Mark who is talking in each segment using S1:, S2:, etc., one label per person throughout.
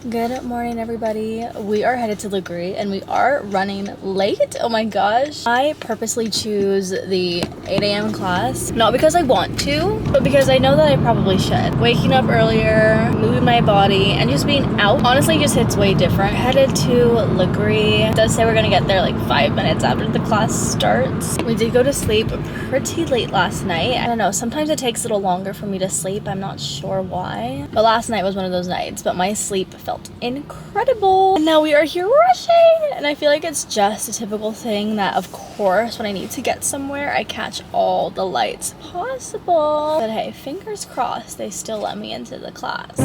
S1: Good morning, everybody. We are headed to Lagree and we are running late. Oh my gosh. I purposely choose the 8 a.m. class, not because I want to, but because I know that I probably should. Waking up earlier, moving my body, and just being out honestly just hits way different. Headed to Lagree. It does say we're gonna get there like 5 minutes after the class starts. We did go to sleep pretty late last night. I don't know, sometimes it takes a little longer for me to sleep. I'm not sure why. But last night was one of those nights, but my sleep felt incredible. And now we are here rushing, and I feel like it's just a typical thing that, of course, when I need to get somewhere, I catch all the lights possible. But hey, fingers crossed they still let me into the class.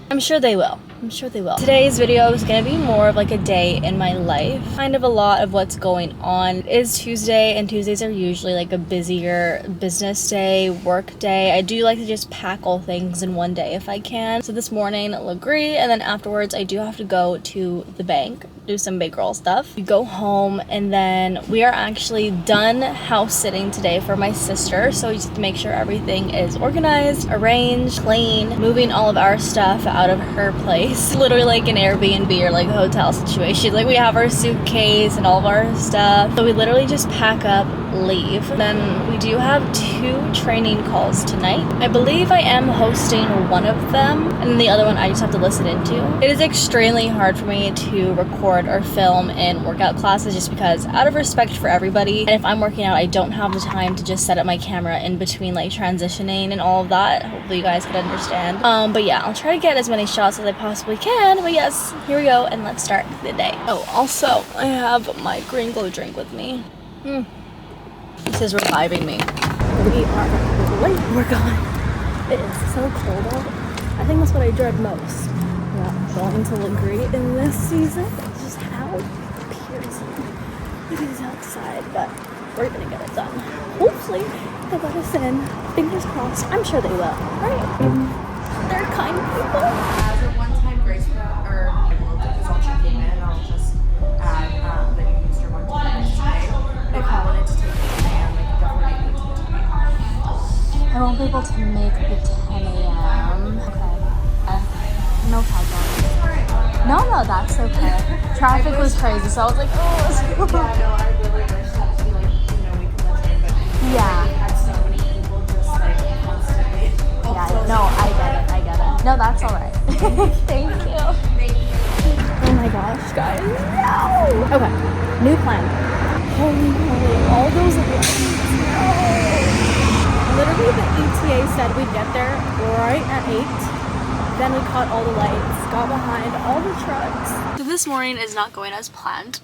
S1: I'm sure they will. I'm sure they will. Today's video is gonna be more of like a day in my life. Kind of a lot of what's going on. It is Tuesday, and Tuesdays are usually like a busier business day, work day. I do like to just pack all things in one day if I can. So this morning, Lagree, and then afterwards I do have to go to the bank, do some big girl stuff. We go home, and then we are actually done house sitting today for my sister. So we just have to make sure everything is organized, arranged, clean, moving all of our stuff out of her place. Literally like an Airbnb or like a hotel situation. Like we have our suitcase and all of our stuff. So we literally just pack up, leave. Then we do have 2 training calls tonight. I believe I am hosting one of them, and the other one I just have to listen into. It is extremely hard for me to record or film in workout classes just because out of respect for everybody, and if I'm working out, I don't have the time to just set up my camera in between like transitioning and all of that. Hopefully you guys could understand. But yeah, I'll try to get as many shots as I possibly can. But yes, here we go, and let's start the day. Oh, also, I have my green glow drink with me. This is reviving me. We are late. We're gone. It is so cold out. I think that's what I dread most about going to Lagree in this season. It's just how piercing it is outside, but we're gonna get it done. Hopefully they'll let us in. Fingers crossed. I'm sure they will, right? They're kind people.
S2: As a one-time grace period, or I will, because I'll check in and I'll just add that you used your one-time grace today. If I wanted to take the 10 a.m., like definitely need to tell me.
S1: I won't be able to make the 10 a.m. Okay. No problem. No, that's okay. Traffic was crazy, so I was like, oh.
S2: Yeah, no, I really wish that we, like, you know, we could let in, but
S1: yeah.
S2: we had so many people just, like, constantly.
S1: Yeah, no, I get it. No, that's all right. Thank you. Oh my gosh, guys. No! Okay, new plan. Holy moly, all those lights. No! Literally, the ETA said we'd get there right at 8. Then we caught all the lights, got behind all the trucks. So this morning is not going as planned.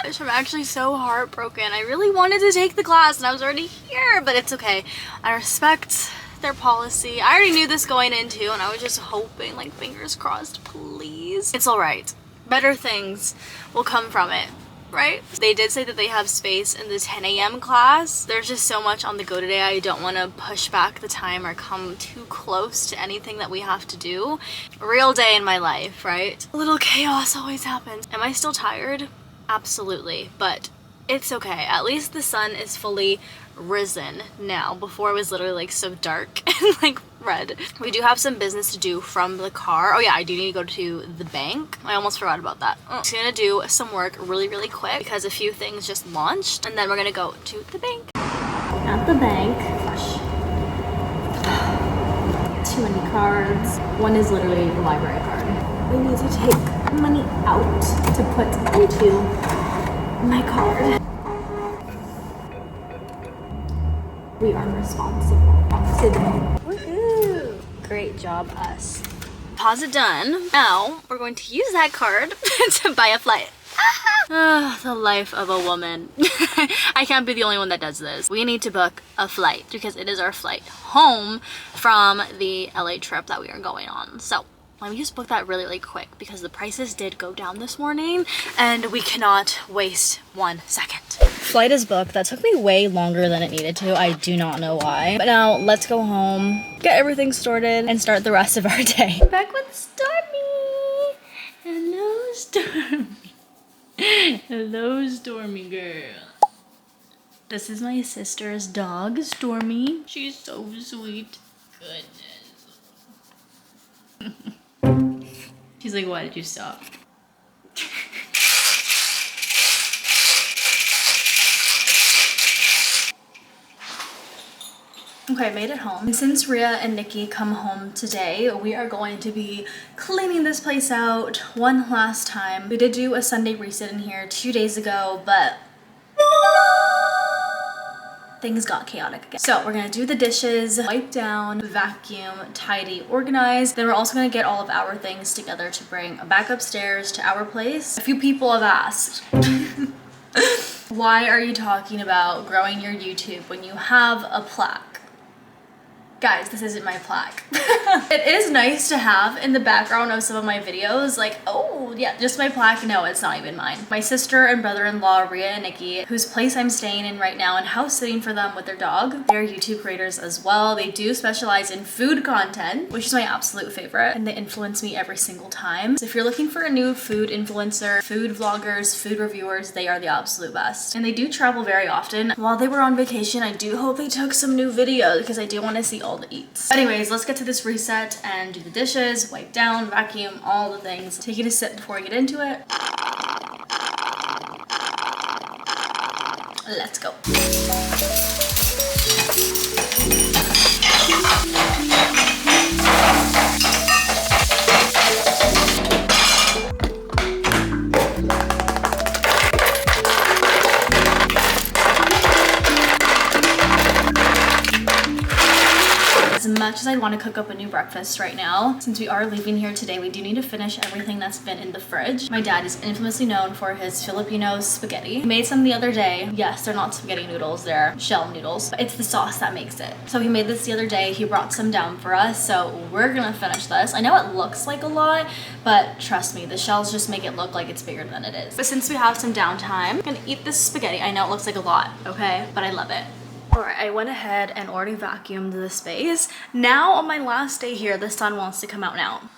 S1: I'm actually so heartbroken. I really wanted to take the class and I was already here, but it's okay. I respect their policy. I already knew this going into, and I was just hoping, like, fingers crossed, please. It's all right. Better things will come from it, right? They did say that they have space in the 10 a.m. class. There's just so much on the go today. I don't want to push back the time or come too close to anything that we have to do. A real day in my life, right? A little chaos always happens. Am I still tired? Absolutely, but it's okay. At least the sun is fully risen now. Before it was literally like so dark and like red. We do have some business to do from the car. Oh yeah, I do need to go to the bank. I almost forgot about that. I'm just gonna do some work really quick because a few things just launched, and then we're gonna go to the bank. At the bank, gosh, too many cards. One is literally the library card. We need to take money out to put into my card. We are responsible today. Woohoo! Great job, us. Deposit done. Now we're going to use that card to buy a flight. The life of a woman. I can't be the only one that does this. We need to book a flight because it is our flight home from the LA trip that we are going on. So let me just book that really quick because the prices did go down this morning and we cannot waste 1 second. Flight is booked. That took me way longer than it needed to. I do not know why. But now let's go home, get everything sorted, and start the rest of our day. I'm back with Stormy. Hello, Stormy. Hello, Stormy girl. This is my sister's dog, Stormy. She's so sweet. Goodness. She's like, why did you stop? Okay, I made it home. And since Rhea and Nikki come home today, we are going to be cleaning this place out one last time. We did do a Sunday reset in here 2 days ago, but things got chaotic again. So we're gonna do the dishes, wipe down, vacuum, tidy, organize. Then we're also gonna get all of our things together to bring back upstairs to our place. A few people have asked, why are you talking about growing your YouTube when you have a plaque? Guys, this isn't my plaque. It is nice to have in the background of some of my videos, like, oh yeah, just my plaque. No, it's not even mine. My sister and brother-in-law, Rhea and Nikki, whose place I'm staying in right now and house sitting for them with their dog, they're YouTube creators as well. They do specialize in food content, which is my absolute favorite, and they influence me every single time. So if you're looking for a new food influencer, food vloggers, food reviewers, they are the absolute best. And they do travel very often. While they were on vacation, I do hope they took some new videos because I do want to see all the eats. Anyways, let's get to this reset and do the dishes, wipe down, vacuum, all the things. Take it a sip before I get into it. Let's go. As much as I want to cook up a new breakfast right now, since we are leaving here today, we do need to finish everything that's been in the fridge. My dad is infamously known for his Filipino spaghetti. He made some the other day. Yes, they're not spaghetti noodles, they're shell noodles, but it's the sauce that makes it. So he made this the other day. He brought some down for us, so we're gonna finish this. I know it looks like a lot, but trust me, the shells just make it look like it's bigger than it is. But since we have some downtime, I'm gonna eat this spaghetti. I know it looks like a lot, okay? But I love it. Alright, I went ahead and already vacuumed the space. Now on my last day here, the sun wants to come out now.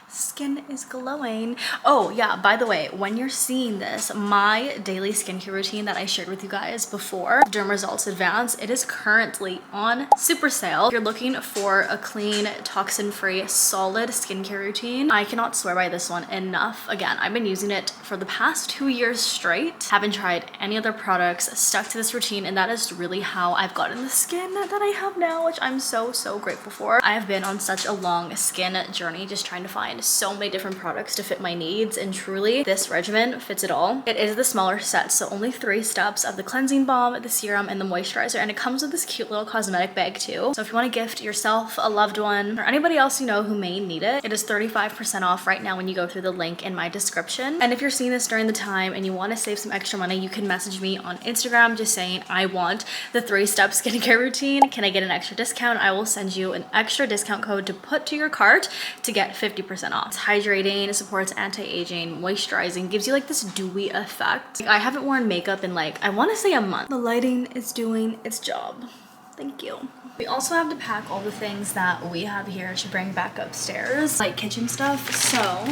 S1: Skin is glowing. Oh yeah, by the way, when you're seeing this, my daily skincare routine that I shared with you guys before, Derm Results Advanced, it is currently on super sale. If you're looking for a clean, toxin-free, solid skincare routine, I cannot swear by this one enough. Again, I've been using it for the past 2 years straight. Haven't tried any other products, stuck to this routine, and that is really how I've gotten the skin that I have now, which I'm so grateful for. I have been on such a long skin journey, just trying to find so many different products to fit my needs, and truly this regimen fits it all. It is the smaller set, so only 3 steps of the cleansing balm, the serum, and the moisturizer, and it comes with this cute little cosmetic bag too. So if you want to gift yourself, a loved one, or anybody else you know who may need it, it is 35% off right now when you go through the link in my description. And if you're seeing this during the time and you want to save some extra money, you can message me on Instagram just saying, I want the 3-step skincare routine. Can I get an extra discount? I will send you an extra discount code to put to your cart to get 50% off. It's hydrating, it supports anti-aging, moisturizing, gives you like this dewy effect. Like, I haven't worn makeup in like, I want to say a month. The lighting is doing its job. Thank you. We also have to pack all the things that we have here to bring back upstairs, like kitchen stuff. So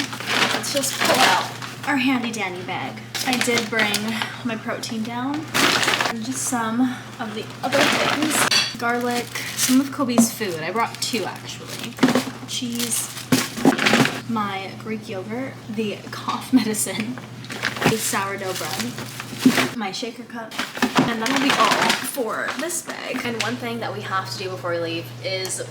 S1: let's just pull out our handy dandy bag. I did bring my protein down and just some of the other things. Garlic, some of Kobe's food. I brought 2 actually. Cheese, my Greek yogurt, the cough medicine, the sourdough bread, my shaker cup, and that'll be all for this bag. And one thing that we have to do before we leave is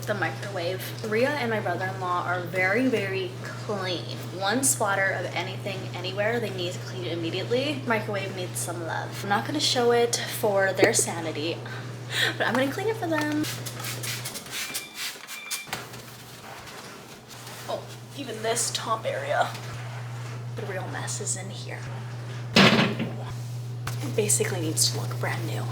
S1: the microwave. Rhea and my brother-in-law are very clean. One splatter of anything anywhere, they need to clean it immediately. Microwave needs some love. I'm not going to show it for their sanity, but I'm going to clean it for them. Oh, even this top area, the real mess is in here. It basically needs to look brand new.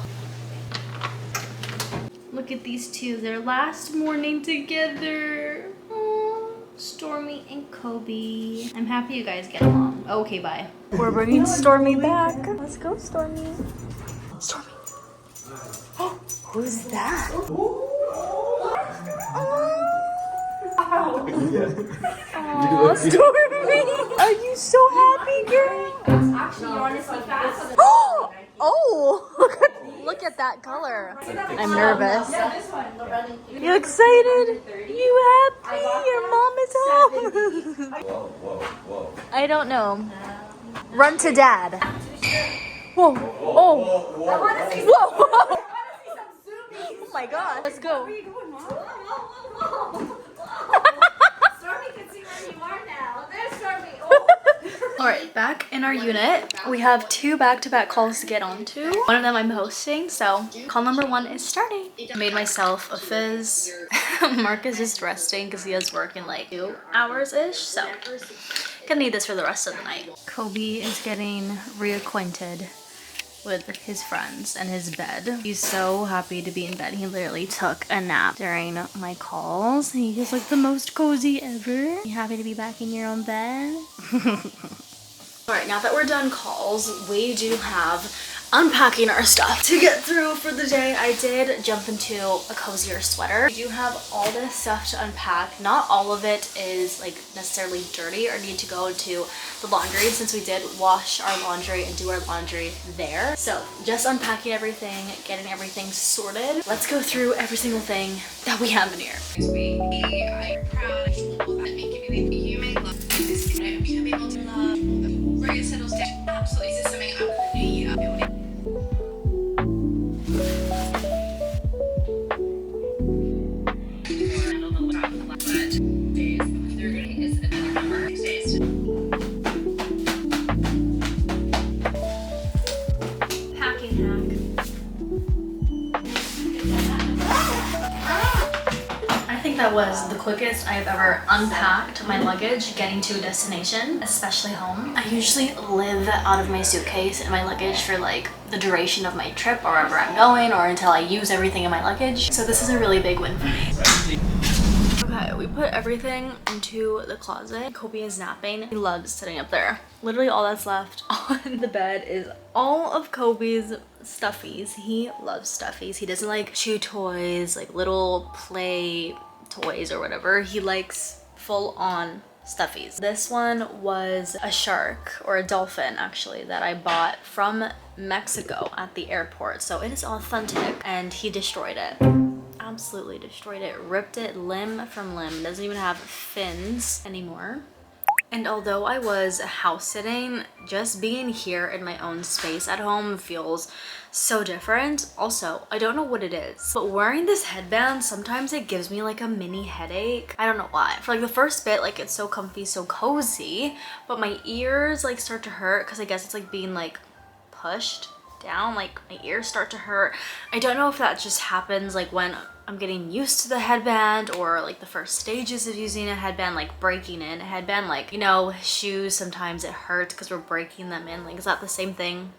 S1: Look at these two, their last morning together. Aww, Stormy and Kobe. I'm happy you guys get along. Okay, bye. We're bringing Stormy back. Let's go, Stormy. Stormy. Oh, who's that? Oh, Stormy! Are you so happy, girl?
S2: Actually, you want to see fast?
S1: Oh, Oh, look at that color. I'm nervous. You excited? You happy? Your mom is home.
S3: Whoa.
S1: I don't know. Run to dad. Whoa. Oh. Whoa. Oh my god. Let's go.
S4: Where are you going, Mom? Stormy can see where you are now. There's Stormy.
S1: All right, back in our unit, we have 2 back-to-back calls to get onto. One of them I'm hosting, so call number 1 is starting. Made myself a fizz. Mark is just resting because he has work in like 2 hours-ish, so gonna need this for the rest of the night. Kobe is getting reacquainted with his friends and his bed. He's so happy to be in bed. He literally took a nap during my calls. He is like the most cozy ever. You happy to be back in your own bed? All right, now that we're done calls, we do have unpacking our stuff to get through for the day. I did jump into a cozier sweater. We do have all this stuff to unpack. Not all of it is like necessarily dirty or need to go to the laundry, since we did wash our laundry and do our laundry there. So just unpacking everything, getting everything sorted. Let's go through every single thing that we have in here.
S2: We are proud that you may love this. You may be able to love where it settles down. Absolutely, this is something I'm going to be building.
S1: That was the quickest I've ever unpacked my luggage getting to a destination, especially home. I usually live out of my suitcase and my luggage for like the duration of my trip or wherever I'm going, or until I use everything in my luggage. So this is a really big win for me. Okay, we put everything into the closet. Kobe is napping. He loves sitting up there. Literally all that's left on the bed is all of Kobe's stuffies. He loves stuffies. He doesn't like chew toys, like little play toys or whatever. He likes full-on stuffies. This one was a shark, or a dolphin actually, that I bought from Mexico at the airport. So it is authentic, and he destroyed it. Absolutely destroyed it. Ripped it limb from limb. Doesn't even have fins anymore. And although I was house sitting, just being here in my own space at home feels so different. Also, I don't know what it is, but wearing this headband, sometimes it gives me like a mini headache. I don't know why. For like the first bit, like it's so comfy, so cozy, but my ears like start to hurt because I guess it's like being like pushed down, like my ears start to hurt. I don't know if that just happens like when I'm getting used to the headband, or like the first stages of using a headband, like breaking in a headband, like, you know, shoes, sometimes it hurts because we're breaking them in. Like, is that the same thing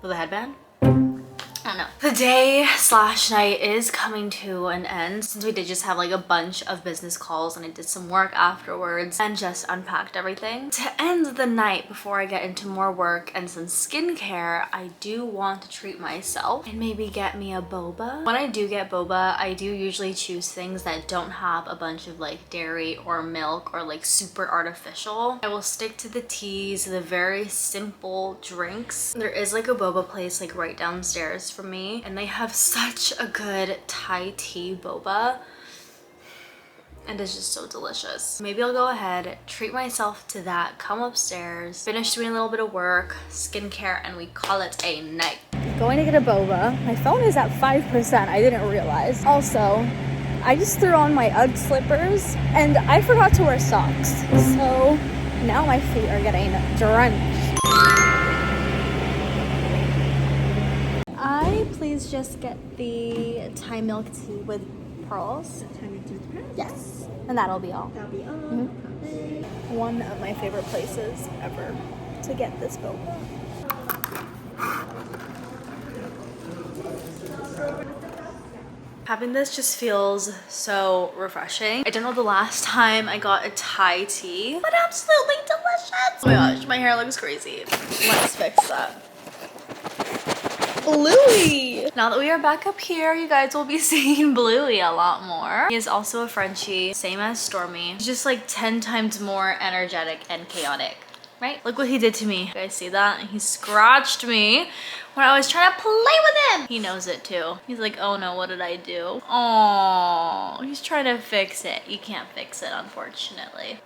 S1: with a headband? I don't know. The day/night is coming to an end, since we did just have like a bunch of business calls and I did some work afterwards and just unpacked everything. To end the night before I get into more work and some skincare, I do want to treat myself and maybe get me a boba. When I do get boba, I do usually choose things that don't have a bunch of like dairy or milk or like super artificial. I will stick to the teas, the very simple drinks. There is like a boba place like right downstairs for me, and they have such a good Thai tea boba, and it's just so delicious. Maybe I'll go ahead, treat myself to that, come upstairs, finish doing a little bit of work, skincare, and we call it a night.
S5: Going to get a boba. My phone is at 5%. I didn't realize. Also, I just threw on my UGG slippers and I forgot to wear socks. So now my feet are getting drenched. Please just get the Thai milk tea with pearls.
S4: Thai milk tea with pearls?
S5: Yes. And that'll be all.
S4: That'll be all.
S5: One of my favorite places ever to get this boba.
S1: Having this just feels so refreshing. I don't know the last time I got a Thai tea, but absolutely delicious. Oh my gosh, my hair looks crazy. Let's fix that. Bluey! Now that we are back up here, you guys will be seeing Bluey a lot more. He is also a Frenchie, same as Stormy. He's just like 10 times more energetic and chaotic right? Look what he did to me. You guys see that? He scratched me when I was trying to play with him. He knows it too. He's like, oh no, what did I do? Oh, he's trying to fix it. You can't fix it, unfortunately.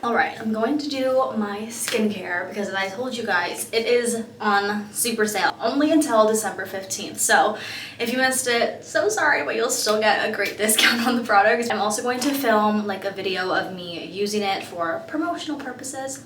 S1: Alright, I'm going to do my skincare because as I told you guys, it is on super sale only until December 15th. So if you missed it, so sorry, but you'll still get a great discount on the products. I'm also going to film like a video of me using it for promotional purposes.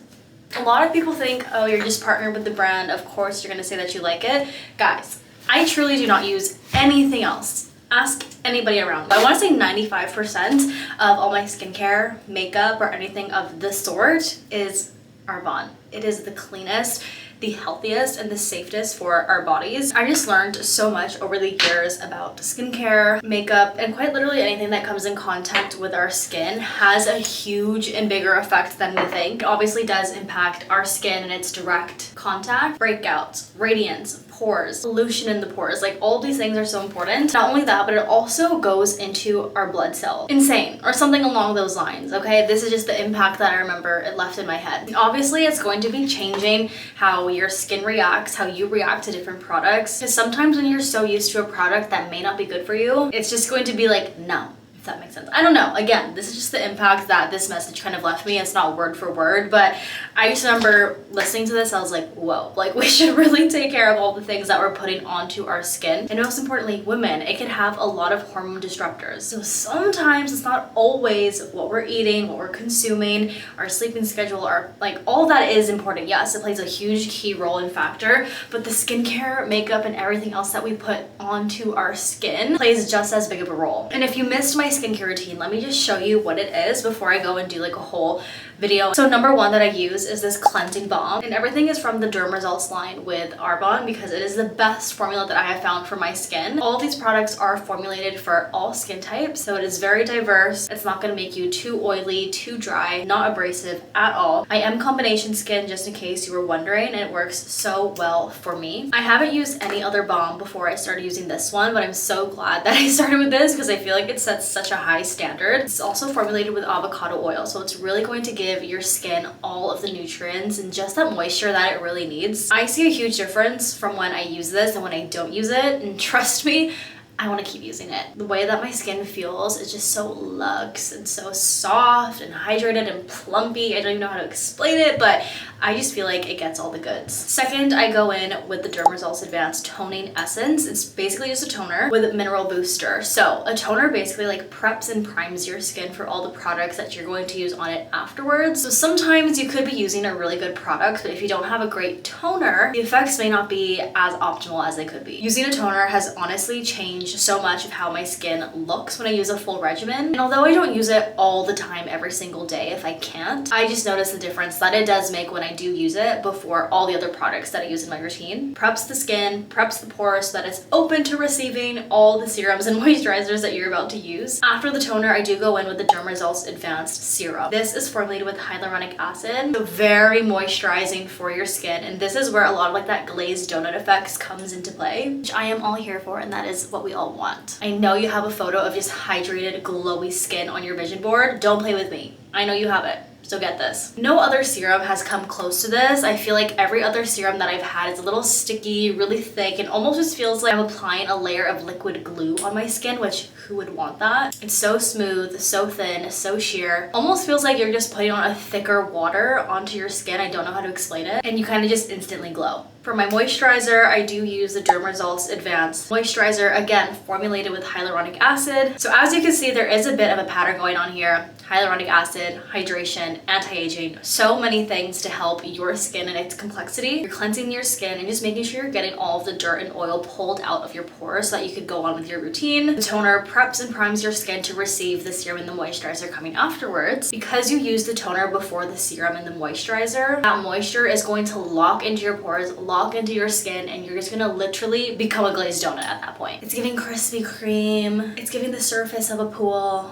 S1: A lot of people think, oh, you're just partnered with the brand, of course you're going to say that you like it. Guys, I truly do not use anything else. Ask anybody around. I want to say 95% of all my skincare, makeup, or anything of the sort is Arbonne. It is the cleanest, the healthiest, and the safest for our bodies. I just learned so much over the years about skincare, makeup, and quite literally anything that comes in contact with our skin has a huge and bigger effect than we think. It obviously does impact our skin and its direct contact, breakouts, radiance, pores, pollution in the pores, like all these things are so important. Not only that, but it also goes into our blood cells. Insane, or something along those lines, okay? This is just the impact that I remember it left in my head. And obviously, it's going to be changing how your skin reacts, how you react to different products. Because sometimes when you're so used to a product that may not be good for you, it's just going to be like, no. That makes sense. I don't know. Again, this is just the impact that this message kind of left me. It's not word for word, but I just remember listening to this. I was like, whoa, like we should really take care of all the things that we're putting onto our skin. And most importantly, women, it can have a lot of hormone disruptors. So sometimes it's not always what we're eating, what we're consuming, our sleeping schedule, our like all that is important. Yes, it plays a huge key role and factor, but the skincare, makeup, and everything else that we put onto our skin plays just as big of a role. And if you missed my skincare routine, let me just show you what it is before I go and do like a whole video. So number one that I use is this cleansing balm, and everything is from the Derm Results line with Arbonne because it is the best formula that I have found for my skin. All these products are formulated for all skin types, so it is very diverse. It's not going to make you too oily, too dry, not abrasive at all. I am combination skin, just in case you were wondering, and it works so well for me. I haven't used any other balm before I started using this one, but I'm so glad that I started with this because I feel like it sets such a high standard. It's also formulated with avocado oil, so it's really going to give your skin all of the nutrients and just that moisture that it really needs. I see a huge difference from when I use this and when I don't use it, and trust me, I want to keep using it. The way that my skin feels is just so luxe and so soft and hydrated and plumpy. I don't even know how to explain it, but I just feel like it gets all the goods. Second, I go in with the Derm Results Advanced Toning Essence. It's basically just a toner with a mineral booster. So a toner basically like preps and primes your skin for all the products that you're going to use on it afterwards. So sometimes you could be using a really good product, but if you don't have a great toner, the effects may not be as optimal as they could be. Using a toner has honestly changed so much of how my skin looks when I use a full regimen. And although I don't use it all the time every single day if I can't, I just notice the difference that it does make when I do use it before all the other products that I use in my routine. Preps the skin, preps the pores so that it's open to receiving all the serums and moisturizers that you're about to use. After the toner, I do go in with the Derm Results Advanced Serum. This is formulated with hyaluronic acid, so very moisturizing for your skin. And this is where a lot of like that glazed donut effects comes into play, which I am all here for, and that is what we all want. I know you have a photo of just hydrated, glowy skin on your vision board. Don't play with me. I know you have it. So get this. No other serum has come close to this. I feel like every other serum that I've had is a little sticky, really thick, and almost just feels like I'm applying a layer of liquid glue on my skin, which who would want that? It's so smooth, so thin, so sheer. Almost feels like you're just putting on a thicker water onto your skin. I don't know how to explain it. And you kind of just instantly glow. For my moisturizer, I do use the Derm Results Advanced Moisturizer, again, formulated with hyaluronic acid. So as you can see, there is a bit of a pattern going on here. Hyaluronic acid, hydration, anti-aging, so many things to help your skin and its complexity. You're cleansing your skin and just making sure you're getting all of the dirt and oil pulled out of your pores so that you could go on with your routine. The toner preps and primes your skin to receive the serum and the moisturizer coming afterwards. Because you use the toner before the serum and the moisturizer, that moisture is going to lock into your pores, lock into your skin, and you're just gonna literally become a glazed donut at that point. It's giving Krispy Kreme. It's giving the surface of a pool.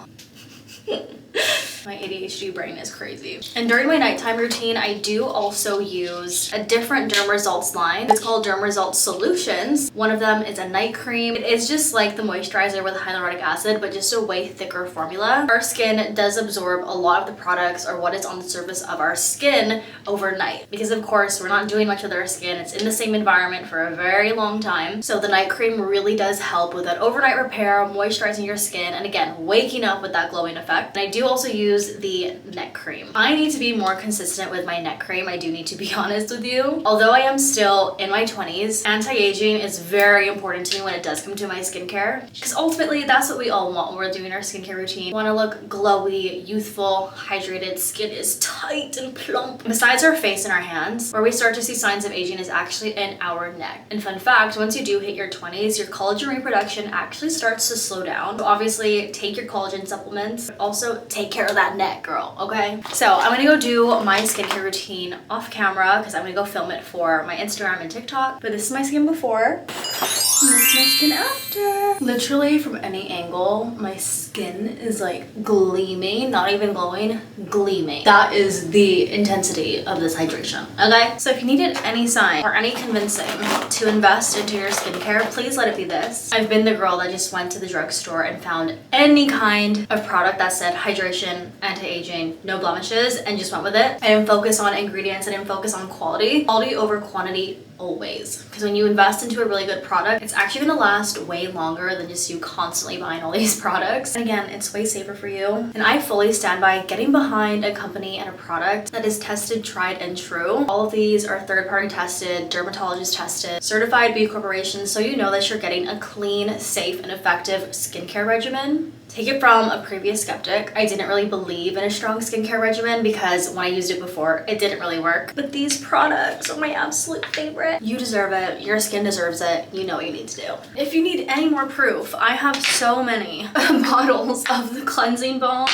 S1: My ADHD brain is crazy. And during my nighttime routine, I do also use a different Derm Results line. It's called Derm Results Solutions. One of them is a night cream. It is just like the moisturizer with hyaluronic acid, but just a way thicker formula. Our skin does absorb a lot of the products or what is on the surface of our skin overnight. Because of course, we're not doing much with our skin. It's in the same environment for a very long time. So the night cream really does help with that overnight repair, moisturizing your skin, and again, waking up with that glowing effect. And I do also use the neck cream. I need to be more consistent with my neck cream. I do need to be honest with you. Although I am still in my 20s, anti-aging is very important to me when it does come to my skincare. Because ultimately, that's what we all want when we're doing our skincare routine. We want to look glowy, youthful, hydrated, skin is tight and plump. Besides our face and our hands, where we start to see signs of aging is actually in our neck. And fun fact, once you do hit your 20s, your collagen reproduction actually starts to slow down. So obviously, take your collagen supplements, but also take care of that neck, girl, okay? So I'm gonna go do my skincare routine off camera because I'm gonna go film it for my Instagram and TikTok. But this is my skin before, and this is my skin after. Literally from any angle, my skin is like gleaming, not even glowing, gleaming. That is the intensity of this hydration, okay? So if you needed any sign or any convincing to invest into your skincare, please let it be this. I've been the girl that just went to the drugstore and found any kind of product that said hydration, anti-aging, no blemishes, and just went with it. I didn't focus on ingredients, I didn't focus on quality. Quality over quantity always. Because when you invest into a really good product, it's actually gonna last way longer than just you constantly buying all these products. And again, it's way safer for you. And I fully stand by getting behind a company and a product that is tested, tried, and true. All of these are third-party tested, dermatologist tested, certified B Corporation, so you know that you're getting a clean, safe, and effective skincare regimen. Take it from a previous skeptic. I didn't really believe in a strong skincare regimen because when I used it before, it didn't really work. But these products are my absolute favorite. You deserve it. Your skin deserves it. You know what you need to do. If you need any more proof, I have so many bottles of the cleansing balm,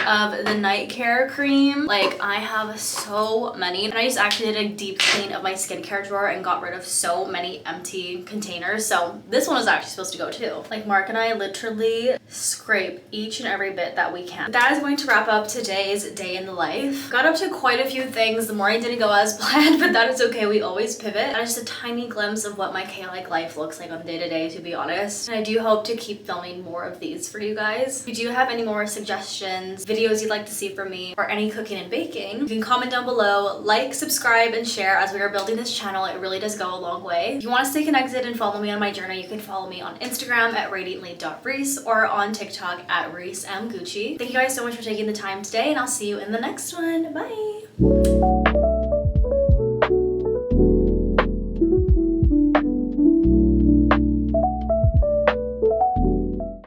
S1: of the night care cream. Like, I have so many. And I just actually did a deep clean of my skincare drawer and got rid of so many empty containers. So this one was actually supposed to go too. Like, Mark and I literally scrape each and every bit that we can. That is going to wrap up today's day in the life. Got up to quite a few things. The morning didn't go as planned, but that is okay. We always pivot. That is just a tiny glimpse of what my chaotic life looks like on day to day, to be honest. And I do hope to keep filming more of these for you guys. If you do have any more suggestions, videos you'd like to see from me, or any cooking and baking, you can comment down below, like, subscribe, and share. As we are building this channel, it really does go a long way. If you want to stay connected and follow me on my journey, you can follow me on Instagram at radiantly.reese or on TikTok at Reese M. Gucci. Thank you guys so much for taking the time today, and I'll see you in the next one. Bye!